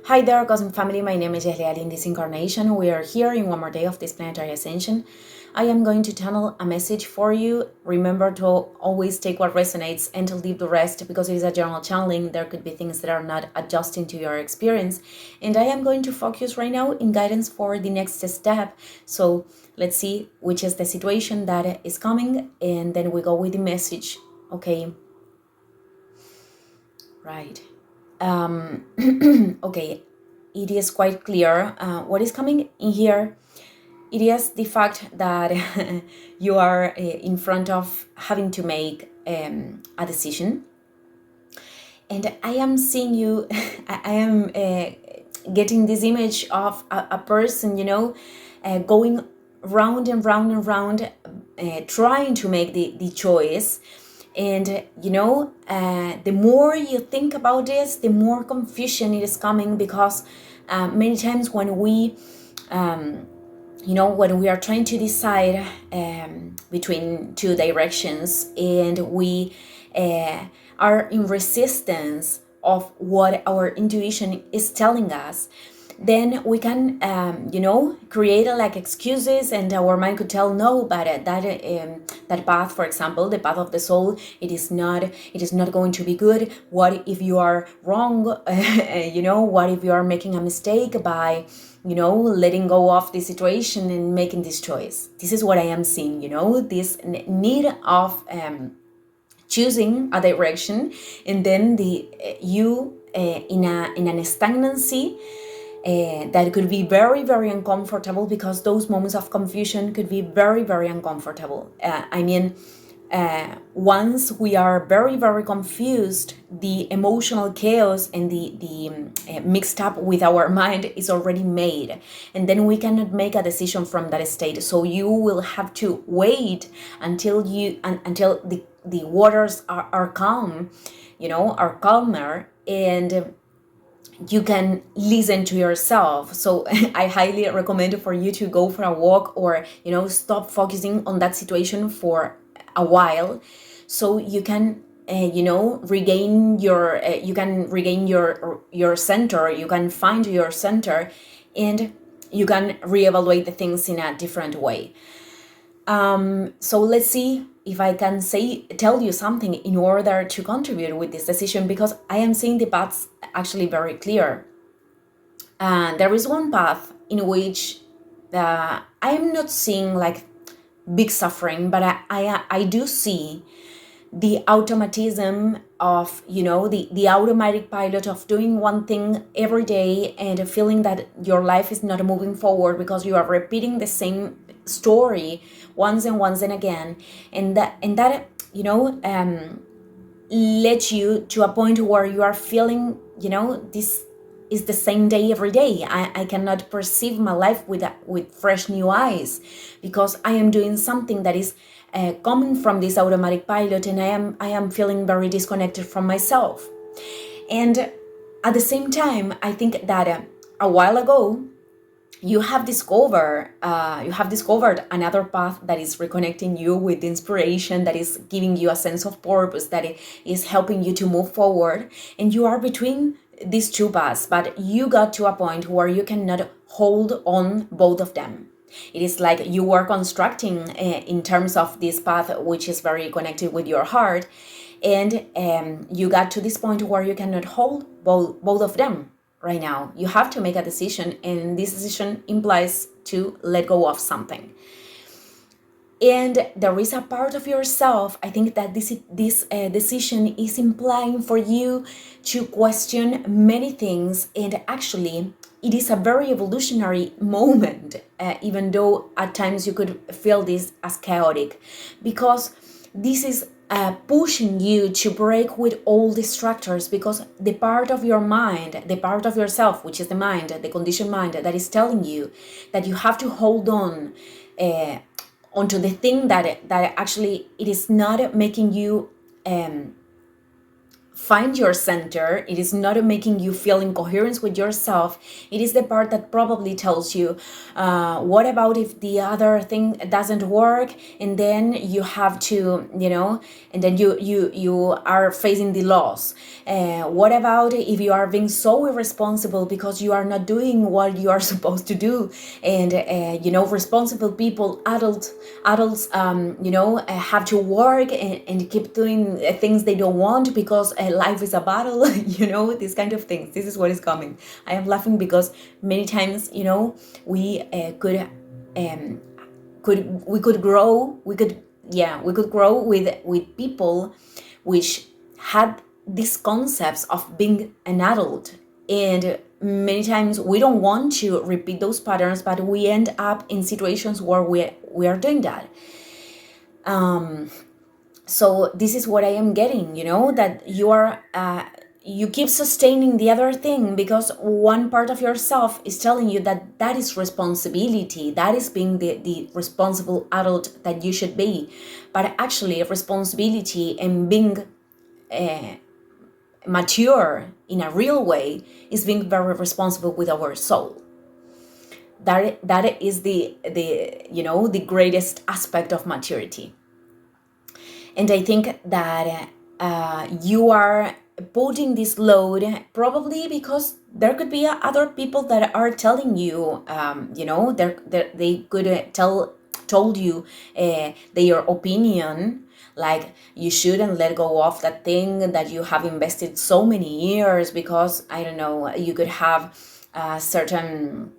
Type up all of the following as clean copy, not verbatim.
Hi there, Cosmic Family. My name is Yahliali. In this incarnation, we are here in one more day of this planetary ascension. I am going to channel a message for you. Remember to always take what resonates and to leave the rest, because it is a general channeling. There could be things that are not adjusting to your experience. And I am going to focus right now in guidance for the next step. So let's see which is the situation that is coming, and then we go with the message. Okay. Right. Okay, it is quite clear what is coming in here. It is the fact that you are in front of having to make a decision, and I am seeing you. I am getting this image of a person, going round and round and round, trying to make the choice. And the more you think about this, the more confusion it is coming, because many times when we when we are trying to decide between two directions, and we are in resistance of what our intuition is telling us, then we can create like excuses, and our mind could tell no, but that path, for example, the path of the soul, it is not going to be good. What if you are wrong? What if you are making a mistake by letting go of the situation and making this choice? This is what I am seeing, this need of choosing a direction, and then you in an stagnancy that could be very, very uncomfortable, because those moments of confusion could be very, very uncomfortable. Once we are very, very confused, the emotional chaos and the mixed up with our mind is already made, and then we cannot make a decision from that state. So you will have to wait until the waters are calm, are calmer, and you can listen to yourself. So I highly recommend for you to go for a walk, or stop focusing on that situation for a while, so you can regain your center. You can find your center, and you can reevaluate the things in a different way. So let's see if I can tell you something in order to contribute with this decision, because I am seeing the paths actually very clear. There is one path in which I am not seeing like big suffering, but I do see the automatism of the automatic pilot of doing one thing every day, and feeling that your life is not moving forward because you are repeating the same story once and again, and that led you to a point where you are feeling this is the same day every day. I cannot perceive my life with fresh new eyes, because I am doing something that is coming from this automatic pilot, and I am feeling very disconnected from myself. And at the same time, I think that a while ago you have discovered another path that is reconnecting you with inspiration, that is giving you a sense of purpose, that is helping you to move forward, and you are between these two paths, but you got to a point where you cannot hold on both of them. It is like you were constructing in terms of this path, which is very connected with your heart, and you got to this point where you cannot hold both of them. Right now, you have to make a decision, and this decision implies to let go of something. And there is a part of yourself, I think, that this decision is implying for you to question many things, and actually it is a very evolutionary moment, even though at times you could feel this as chaotic, because this is pushing you to break with all distractors, because the part of your mind, the part of yourself, which is the mind, the conditioned mind, that is telling you that you have to hold on onto the thing that actually it is not making you find your center. It is not making you feel in coherence with yourself. It is the part that probably tells you, what about if the other thing doesn't work, and then you have to, and then you are facing the loss. What about if you are being so irresponsible because you are not doing what you are supposed to do? And responsible people, adults, have to work and keep doing things they don't want because life is a battle. These kind of things. This is what is coming. I am laughing because many times, we could grow. We could grow with people which had these concepts of being an adult, and many times we don't want to repeat those patterns, but we end up in situations where we are doing that. So this is what I am getting, that you are you keep sustaining the other thing because one part of yourself is telling you that is responsibility, that is being the responsible adult that you should be. But actually, responsibility and being mature in a real way is being very responsible with our soul. That is the greatest aspect of maturity. And I think that you are putting this load probably because there could be other people that are telling you, they could told you their opinion, like you shouldn't let go of that thing that you have invested so many years because, I don't know, you could have certain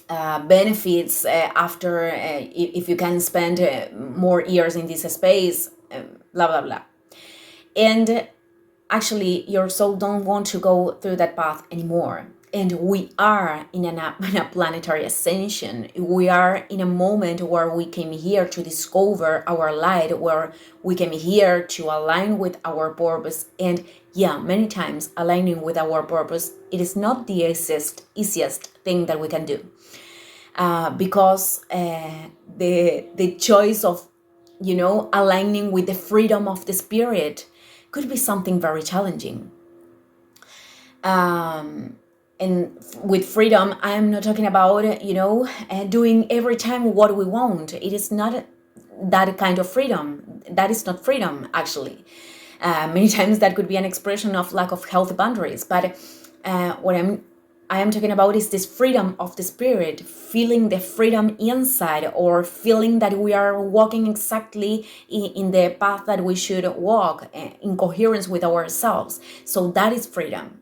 benefits after if you can spend more years in this space, blah blah blah. And actually your soul don't want to go through that path anymore. And we are in a planetary ascension. We are in a moment where we came here to discover our light, where we came here to align with our purpose. And many times aligning with our purpose, it is not the easiest thing that we can do. Because the choice of, aligning with the freedom of the spirit could be something very challenging. And with freedom, I am not talking about, doing every time what we want. It is not that kind of freedom. That is not freedom, actually. Many times that could be an expression of lack of healthy boundaries. But what I am talking about is this freedom of the spirit, feeling the freedom inside, or feeling that we are walking exactly in the path that we should walk, in coherence with ourselves. So that is freedom.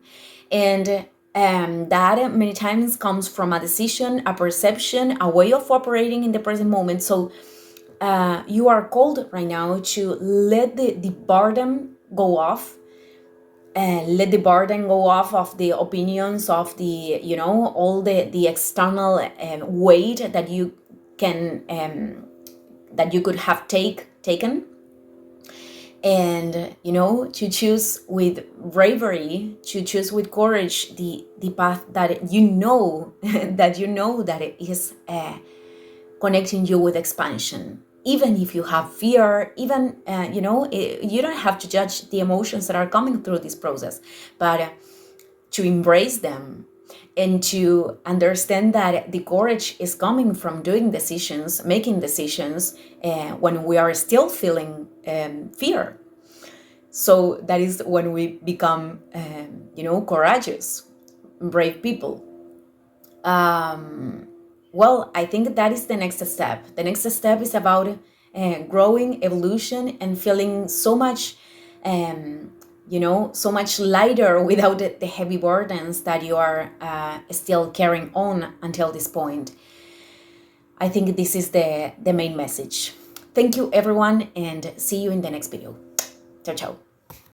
And that many times comes from a decision, a perception, a way of operating in the present moment. So you are called right now to let the burden go off. Let the burden go off of the opinions of the, all the external weight that you can, that you could have taken. And, to choose with bravery, to choose with courage the path that that it is connecting you with expansion. Even if you have fear, even, you don't have to judge the emotions that are coming through this process, but to embrace them and to understand that the courage is coming from doing decisions, making decisions when we are still feeling fear. So that is when we become, courageous, brave people. Well, I think that is the next step. The next step is about growing, evolution, and feeling so much, so much lighter without the heavy burdens that you are still carrying on until this point. I think this is the main message. Thank you, everyone, and see you in the next video. Ciao, ciao.